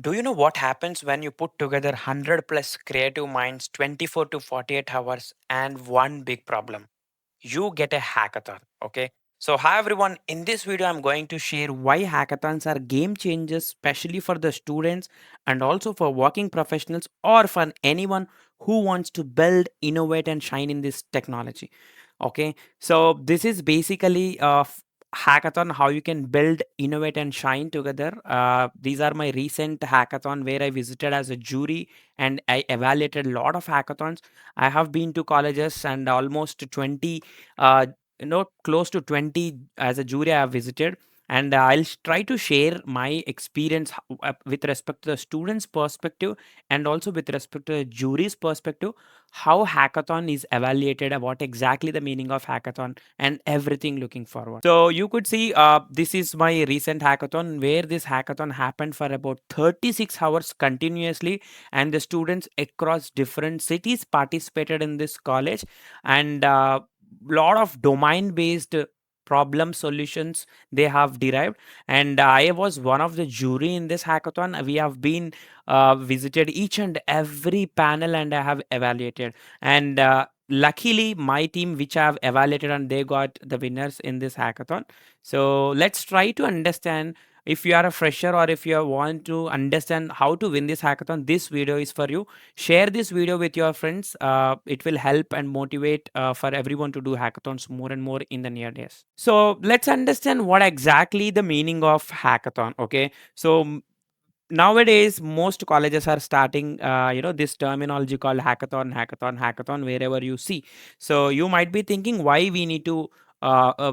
Do you know what happens when you put together 100 plus creative minds 24 to 48 hours and one big problem? You get a hackathon. Okay. So, hi everyone. In this video, I'm going to share why hackathons are game changers, especially for the students and also for working professionals or for anyone who wants to build, innovate, and shine in this technology. Okay. So, this is basically hackathon how you can build, innovate, and shine together. These are my recent hackathon where I visited as a jury and I evaluated a lot of hackathons. I have been to colleges and almost 20 uh, close to 20 as a jury I have visited, and try to share my experience with respect to the students perspective and also with respect to the jury's perspective, how hackathon is evaluated, what exactly the meaning of hackathon and everything looking forward. So you could see this is my recent hackathon where this hackathon happened for about 36 hours continuously, and the students across different cities participated in this college, and lot of domain based problem solutions they have derived, and I was one of the jury in this hackathon. We have been visited each and every panel and I have evaluated, and luckily my team which I have evaluated and they got the winners in this hackathon. So let's try to understand. If you are a fresher or if you want to understand how to win this hackathon, this video is for you. Share this video with your friends. It will help and motivate for everyone to do hackathons more and more in the near days. So let's understand what exactly the meaning of hackathon. Okay, so nowadays most colleges are starting this terminology called hackathon, hackathon, hackathon wherever you see. So you might be thinking why we need to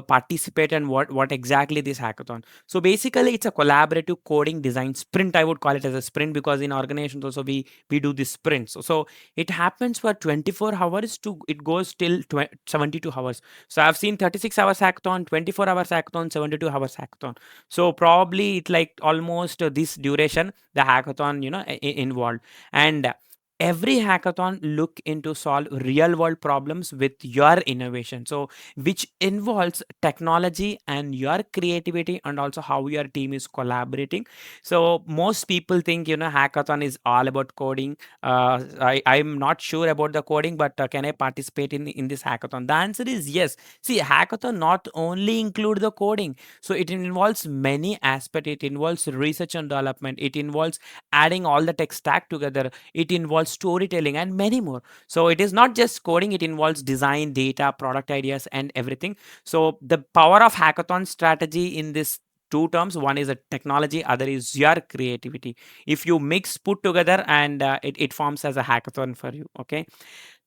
participate and what exactly this hackathon. So basically it's a collaborative coding design sprint. I would call it as a sprint because in organizations also we do this sprint. So it happens for 24 hours to it goes till 72 hours. So I've seen 36 hours hackathon, 24 hours hackathon, 72 hours hackathon. So probably it like almost this duration the hackathon involved, and every hackathon look into solve real world problems with your innovation, so which involves technology and your creativity and also how your team is collaborating. So most people think hackathon is all about coding. I'm not sure about the coding, but can I participate in this hackathon? The answer is yes. See, hackathon not only include the coding, so it involves many aspects. It involves research and development. It involves adding all the tech stack together. It involves storytelling and many more. So it is not just coding. It involves design, data, product ideas, and everything. So the power of hackathon strategy in this two terms, one is a technology, other is your creativity. If you mix put together, and it forms as a hackathon for you. Okay,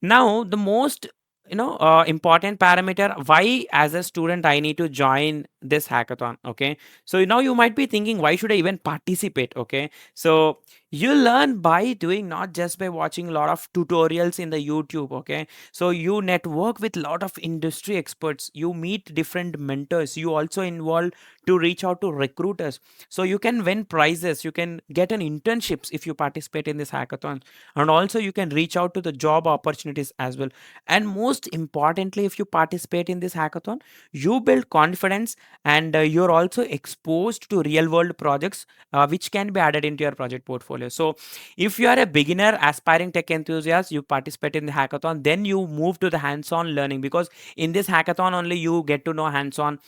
now the most important parameter why as a student I need to join this hackathon. Okay, so now you might be thinking why should I even participate. Okay, so you learn by doing, not just by watching a lot of tutorials in the YouTube. Okay, so you network with a lot of industry experts, you meet different mentors, you also involve to reach out to recruiters, so you can win prizes, you can get an internships if you participate in this hackathon, and also you can reach out to the job opportunities as well. And most importantly, if you participate in this hackathon, you build confidence, and you're also exposed to real world projects which can be added into your project portfolio. So if you are a beginner aspiring tech enthusiast, you participate in the hackathon, then you move to the hands on learning, because in this hackathon only you get to know hands on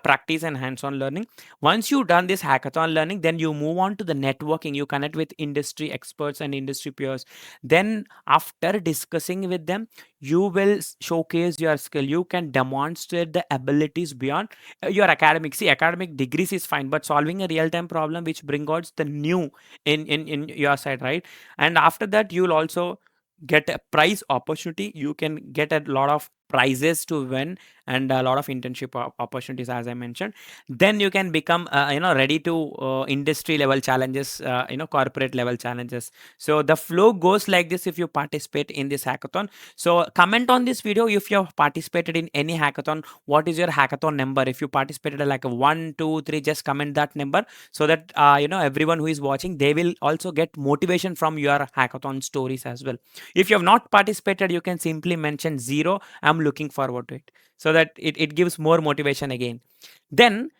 practice and hands on learning. Once you done this hackathon learning, then you move on to the networking, you connect with industry experts and industry peers. Then after discussing with them, you will showcase your skill, you can demonstrate the abilities beyond your academic. See, academic degrees is fine, but solving a real time problem which bring out the new in your side, right? And after that you'll also get a prize opportunity, you can get a lot of prizes to win, and a lot of internship opportunities as I mentioned. Then you can become ready to industry level challenges, corporate level challenges. So the flow goes like this if you participate in this hackathon. So comment on this video if you have participated in any hackathon. What is your hackathon number? If you participated like a 1 2 3, just comment that number, so that everyone who is watching, they will also get motivation from your hackathon stories as well. If you have not participated, you can simply mention 0, I'm looking forward to it, so that it gives more motivation again. Then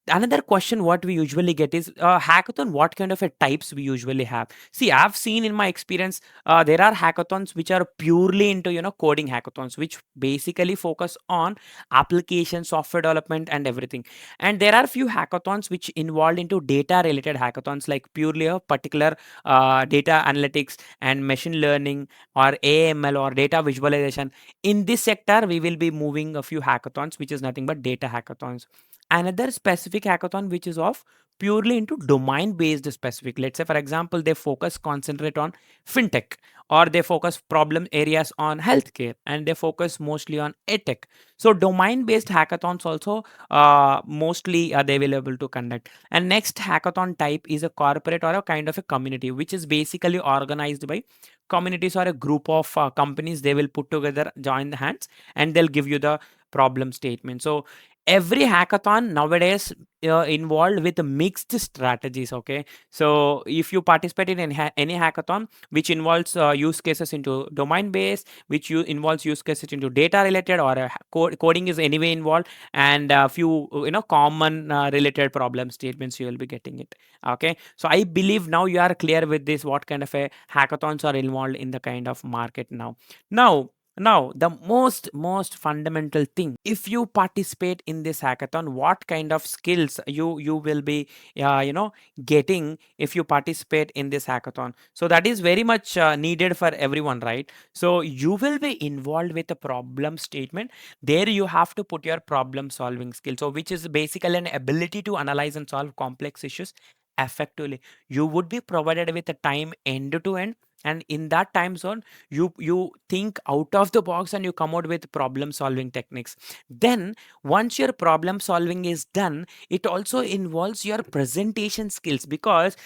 Another question what we usually get is hackathon, what kind of a types we usually have. See, I've seen in my experience, there are hackathons which are purely into coding hackathons, which basically focus on application software development and everything. And there are few hackathons which involved into data related hackathons, like purely a particular data analytics and machine learning or AML or data visualization. In this sector we will be moving a few hackathons which is nothing but data hackathons. Another specific hackathon which is of purely into domain based specific, let's say for example they focus concentrate on fintech, or they focus problem areas on healthcare, and they focus mostly on edtech. So domain based hackathons also mostly are they available to conduct. And next hackathon type is a corporate or a kind of a community, which is basically organized by communities or a group of companies. They will put together, join the hands, and they'll give you the problem statement. So every hackathon nowadays involved with mixed strategies. Okay, so if you participate in any hackathon which involves use cases into domain based, which you involves use cases into data related, or coding is anyway involved, and a few common related problem statements, you will be getting it. Okay, so I believe now you are clear with this, what kind of a hackathons are involved in the kind of market now. The most fundamental thing, if you participate in this hackathon, what kind of skills you will be getting if you participate in this hackathon. So that is very much needed for everyone, right? So you will be involved with a problem statement. There you have to put your problem solving skill, so which is basically an ability to analyze and solve complex issues effectively. You would be provided with a time end to end, and in that time zone you think out of the box and you come out with problem solving techniques. Then once your problem solving is done, it also involves your presentation skills, because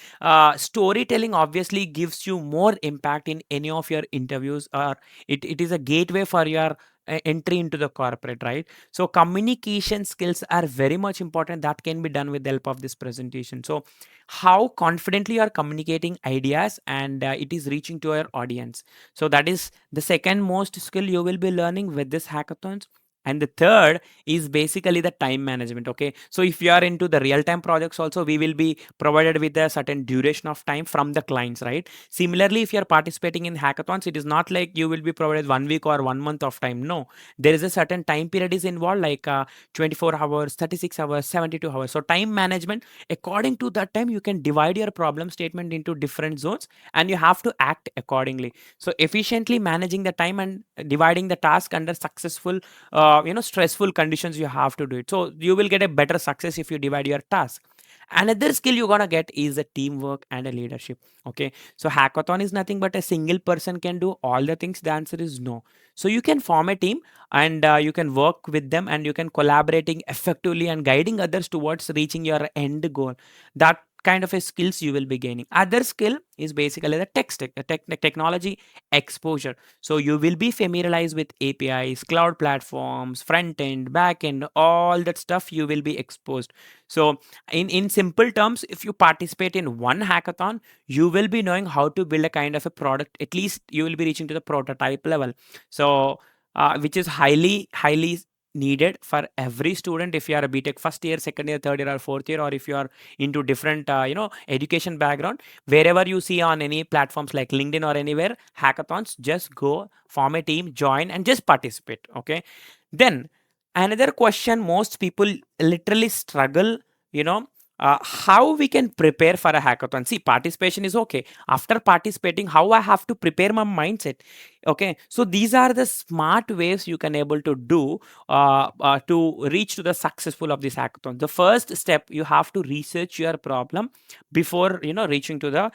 storytelling obviously gives you more impact in any of your interviews, or it is a gateway for your entry into the corporate, right? So communication skills are very much important, that can be done with the help of this presentation. So how confidently you are communicating ideas, and it is reaching to your audience. So that is the second most skill you will be learning with this hackathons. And the third is basically the time management. Okay, so if you are into the real time projects also, we will be provided with a certain duration of time from the clients, right? Similarly, if you are participating in hackathons, it is not like you will be provided 1 week or 1 month of time. No, there is a certain time period is involved, like 24 hours, 36 hours, 72 hours. So time management, according to that time you can divide your problem statement into different zones, and you have to act accordingly. So efficiently managing the time and dividing the task under successful stressful conditions, you have to do it. So you will get a better success if you divide your task. Another skill you're gonna get is a teamwork and a leadership. Okay, so hackathon is nothing but a single person can do all the things. The answer is no. So you can form a team, and you can work with them, and you can collaborating effectively and guiding others towards reaching your end goal. That kind of a skills you will be gaining. Other skill is basically the technology exposure. So you will be familiarized with APIs, cloud platforms, front end, back end, all that stuff you will be exposed. So in simple terms, if you participate in one hackathon, you will be knowing how to build a kind of a product. At least you will be reaching to the prototype level. So which is highly needed for every student, if you are a BTech first year, second year, third year, or fourth year, or if you are into different education background. Wherever you see on any platforms like LinkedIn or anywhere hackathons, just go, form a team, join, and just participate. Okay, then another question most people literally struggle, you know how we can prepare for a hackathon. See, participation is okay. After participating, how I have to prepare my mindset? Okay, so these are the smart ways you can able to do to reach to the successful of this hackathon. The first step, you have to research your problem before reaching to the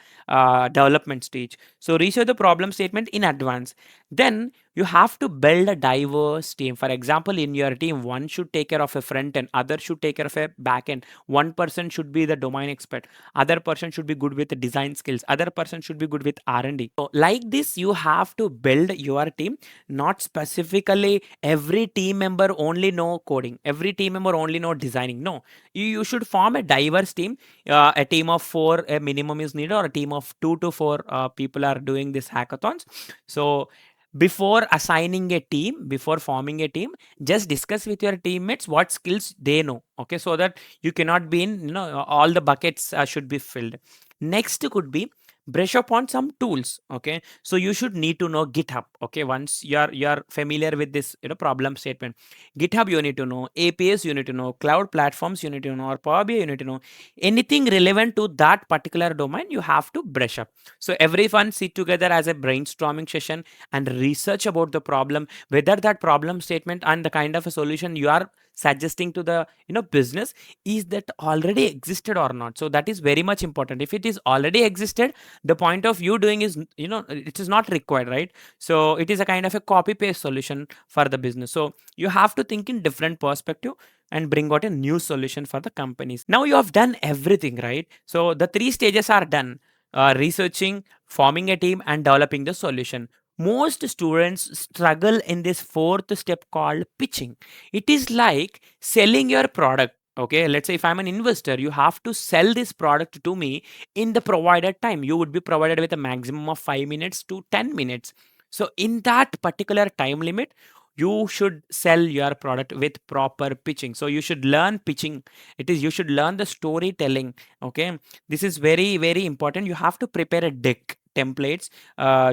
development stage. So research the problem statement in advance. Then you have to build a diverse team. For example, in your team, one should take care of a front end, other should take care of a back end, one person should be the domain expert, other person should be good with the design skills, other person should be good with R&D. So like this, you have to build your team. Not specifically every team member only know coding, every team member only know designing. No, you should form a diverse team. A team of 4 a minimum is needed, or a team of 2 to 4 people are doing this hackathons. So before assigning a team, before forming a team, just discuss with your teammates what skills they know. Okay, so that you cannot be in, all the buckets should be filled. Next could be brush up on some tools. Okay, so you should need to know GitHub. Okay, once you're familiar with this, problem statement, GitHub you need to know, APIs you need to know, cloud platforms you need to know, or Power BI you need to know. Anything relevant to that particular domain, you have to brush up. So everyone sit together as a brainstorming session and research about the problem, whether that problem statement and the kind of a solution you are suggesting to the business, is that already existed or not. So that is very much important. If it is already existed, the point of you doing is, it is not required, right? So it is a kind of a copy paste solution for the business. So you have to think in different perspective and bring out a new solution for the companies. Now you have done everything, right? So the three stages are done: researching, forming a team, and developing the solution. Most students struggle in this fourth step called pitching. It is like selling your product. Okay, let's say if I'm an investor, you have to sell this product to me in the provided time. You would be provided with a maximum of 5 minutes to 10 minutes. So in that particular time limit, you should sell your product with proper pitching. So you should learn pitching. It is, you should learn the storytelling. Okay, this is very very important. You have to prepare a deck templates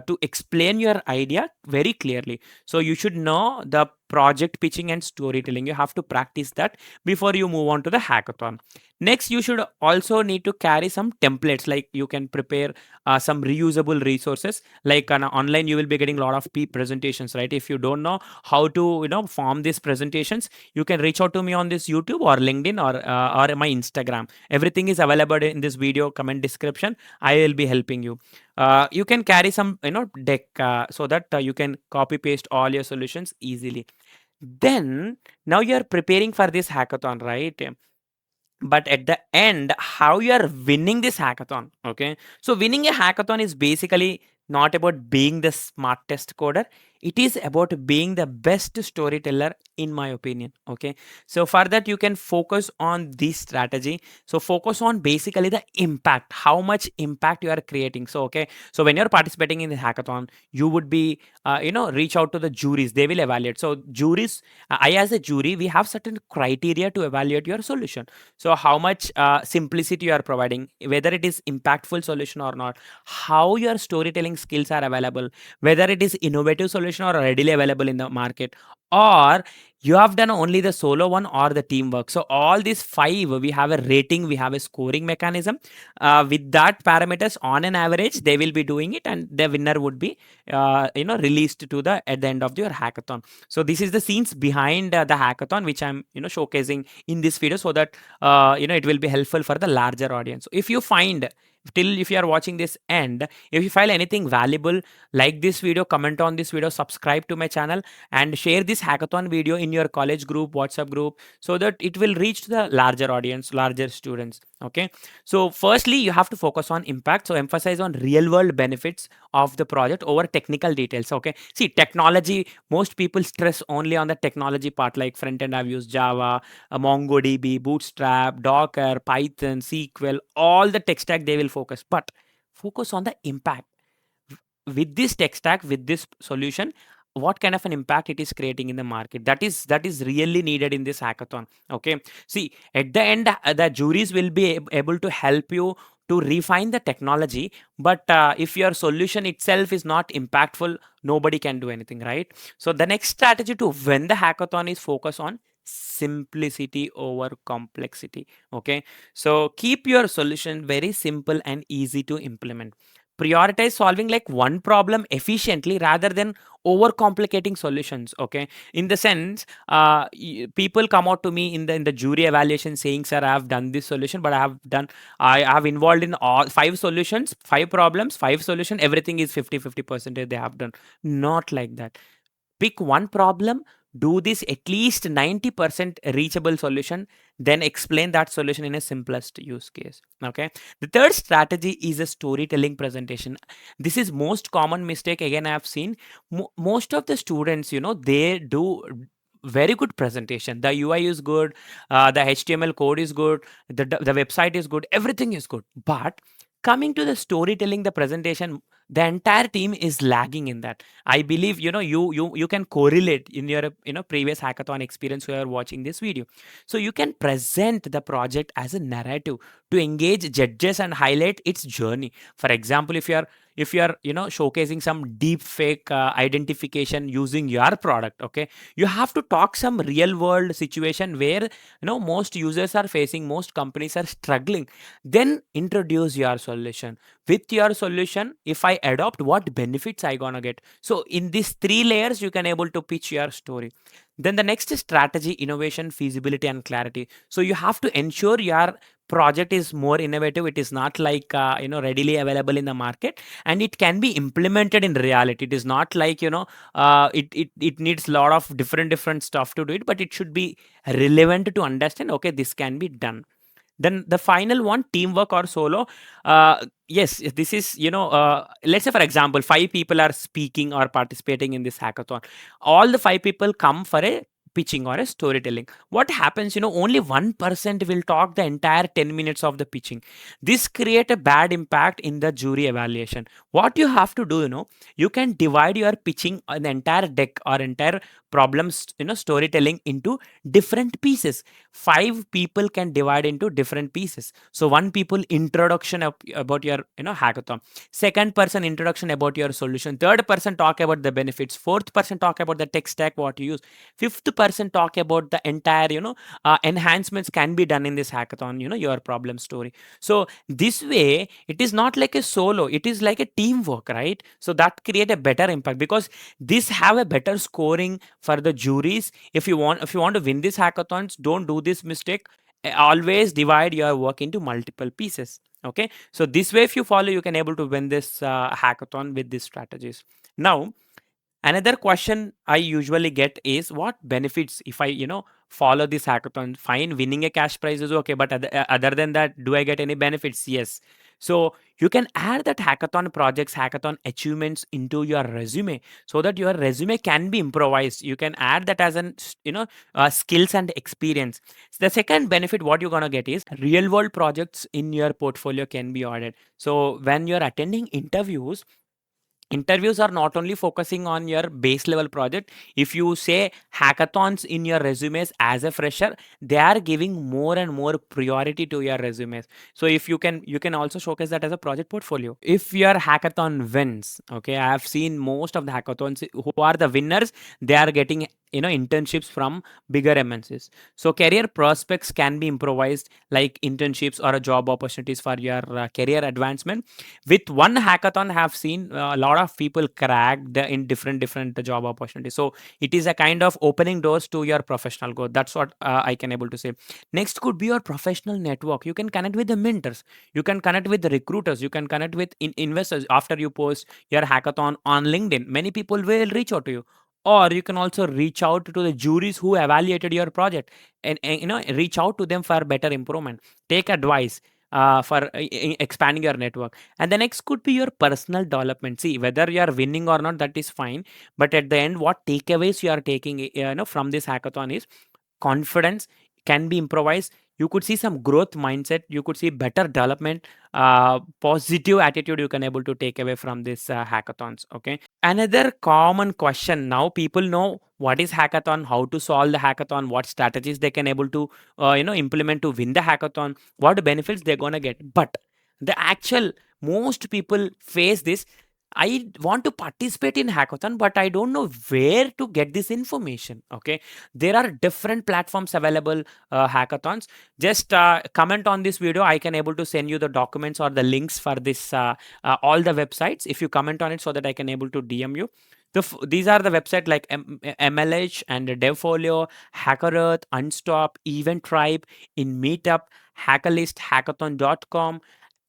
to explain your idea very clearly. So you should know the project pitching and storytelling. You have to practice that before you move on to the hackathon. Next, you should also need to carry some templates, like you can prepare some reusable resources. Like on online, you will be getting a lot of presentations, right? If you don't know how to form these presentations, you can reach out to me on this YouTube or LinkedIn or my Instagram. Everything is available in this video comment description. I will be helping you. You can carry some deck so that you can copy paste all your solutions easily. Then now you are preparing for this hackathon, right? But at the end, how you are winning this hackathon. Okay, so winning a hackathon is basically not about being the smartest coder. It is about being the best storyteller, in my opinion. Okay, so for that you can focus on this strategy. So focus on basically the impact, how much impact you are creating. So okay, so when you're participating in the hackathon, you would be reach out to the juries. They will evaluate. So juries, I as a jury, we have certain criteria to evaluate your solution. So how much simplicity you are providing, whether it is impactful solution or not, how your storytelling skills are available, whether it is innovative solution or readily available in the market, or you have done only the solo one or the teamwork. So all these five, we have a rating, we have a scoring mechanism. With that parameters, on an average, they will be doing it, and the winner would be released to the at the end of your hackathon. So this is the scenes behind the hackathon, which I'm showcasing in this video, so that it will be helpful for the larger audience. So if you find, till if you are watching this end, if you find anything valuable, like this video, comment on this video, subscribe to my channel, and share this hackathon video in your college group, WhatsApp group, so that it will reach to the larger audience, larger students. Okay, so firstly you have to focus on impact. So emphasize on real world benefits of the project over technical details. Okay, see, technology, most people stress only on the technology part, like front end I've used Java, MongoDB, Bootstrap, Docker, Python, SQL, all the tech stack they will focus. But focus on the impact. With this tech stack, with this solution, what kind of an impact it is creating in the market, that is really needed in this hackathon. Okay, see, at the end, the juries will be able to help you to refine the technology. But if your solution itself is not impactful, nobody can do anything, right? So the next strategy to win the hackathon is focus on simplicity over complexity. Okay, so keep your solution very simple and easy to implement. Prioritize solving like one problem efficiently rather than overcomplicating solutions. Okay, in the sense, people come out to me in the jury evaluation saying, sir, I have done this solution, but I have involved in all five solutions, five problems, five solution, everything is 50-50% they have done. Not like that. Pick one problem, do this at least 90% reachable solution, then explain that solution in a simplest use case. Okay, the third strategy is a storytelling presentation. This is most common mistake, again I have seen. Most of the students, they do very good presentation, the UI is good, the HTML code is good, the website is good, everything is good, but Coming to the storytelling, the presentation, the entire team is lagging in that. I believe you can correlate in your previous hackathon experience who are watching this video. So you can present the project as a narrative to engage judges and highlight its journey. For example, if you are showcasing some deep fake identification using your product, okay, you have to talk some real world situation where most users are facing, most companies are struggling. Then introduce your solution. With your solution, if I adopt, what benefits I gonna get? So in these three layers you can able to pitch your story. Then the next is strategy, innovation, feasibility, and clarity. So you have to ensure your project is more innovative. It is not like readily available in the market, and it can be implemented in reality. It is not like it needs a lot of different stuff to do it, but it should be relevant to understand, okay, this can be done. Then the final one, teamwork or solo. Yes, this is, let's say, for example, five people are speaking or participating in this hackathon. All the five people come for a pitching or a storytelling. What happens, only 1% will talk the entire 10 minutes of the pitching. This create a bad impact in the jury evaluation. What you have to do, you can divide your pitching on the entire deck or entire problems, storytelling into different pieces. Five people can divide into different pieces. So one people introduction about your hackathon, second person introduction about your solution, third person talk about the benefits, fourth person talk about the tech stack what you use, fifth person talk about the entire enhancements can be done in this hackathon, your problem story. So this way it is not like a solo, it is like a teamwork, right? So that create a better impact, because this have a better scoring for the juries. If you want to win these hackathons, don't do this mistake. Always divide your work into multiple pieces. Okay, so this way if you follow, you can able to win this hackathon with these strategies. Now, another question I usually get is, what benefits if I, follow this hackathon? Fine, winning a cash prize is okay, but other than that, do I get any benefits? Yes. So you can add that hackathon projects, hackathon achievements into your resume, so that your resume can be improvised. You can add that as an, skills and experience. The second benefit what you're gonna get is real world projects in your portfolio can be added. So when you're attending interviews are not only focusing on your base level project. If you say hackathons in your resumes as a fresher, they are giving more and more priority to your resumes. So if you can also showcase that as a project portfolio. If your hackathon wins, okay, I have seen most of the hackathons who are the winners, they are getting internships from bigger MNCs. So career prospects can be improvised, like internships or a job opportunities for your career advancement. With one hackathon, I have seen a lot of people crack the in different job opportunities. So it is a kind of opening doors to your professional growth. That's what I can able to say. Next could be your professional network. You can connect with the mentors, you can connect with the recruiters, you can connect with investors. After you post your hackathon on LinkedIn, many people will reach out to you. Or you can also reach out to the juries who evaluated your project, and reach out to them for better improvement, take advice for expanding your network. And the next could be your personal development. See, whether you are winning or not, that is fine, but at the end, what takeaways you are taking from this hackathon is confidence can be improvised. You could see some growth mindset, you could see better development, positive attitude you can able to take away from this hackathons. Okay, another common question, now people know what is hackathon, how to solve the hackathon, what strategies they can able to implement to win the hackathon, what benefits they're gonna get. But the actual most people face this, I want to participate in hackathon, but I don't know where to get this information. Okay, there are different platforms available, hackathons. Just comment on this video, I can able to send you the documents or the links for this all the websites. If you comment on it, so that I can able to DM you. These are the website like MLH and Devfolio, Hacker Earth, Unstop, Event Tribe, in Meetup, Hackerlist, Hackathon.com,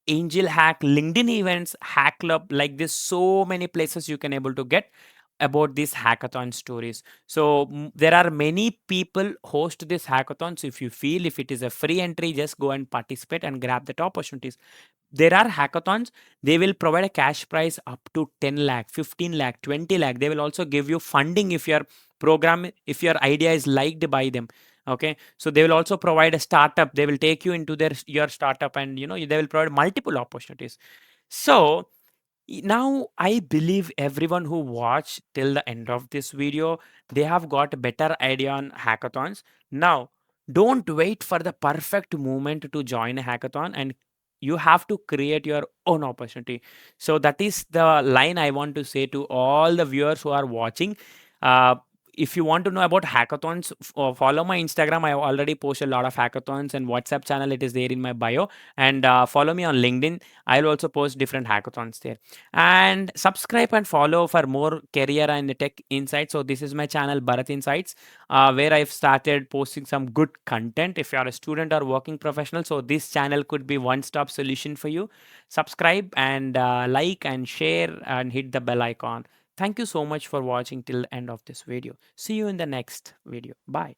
Angel Hack, LinkedIn events, Hack Club. Like this, so many places you can able to get about these hackathon stories. So there are many people host these hackathons. If you feel if it is a free entry, just go and participate and grab that opportunities. There are hackathons, they will provide a cash prize up to 10 lakh, 15 lakh, 20 lakh. They will also give you funding if your program, if your idea is liked by them. Okay, so they will also provide a startup. They will take you into your startup, and they will provide multiple opportunities. So now I believe everyone who watched till the end of this video, they have got a better idea on hackathons. Now, don't wait for the perfect moment to join a hackathon, and you have to create your own opportunity. So that is the line I want to say to all the viewers who are watching. uh, if you want to know about hackathons, follow my Instagram. I already post a lot of hackathons, and WhatsApp channel, it is there in my bio. And follow me on LinkedIn. I'll also post different hackathons there. And subscribe and follow for more career and tech insights. So this is my channel, Bharath.Insights, where I've started posting some good content. If you are a student or working professional, so this channel could be one-stop solution for you. Subscribe and like and share and hit the bell icon. Thank you so much for watching till the end of this video. See you in the next video. Bye.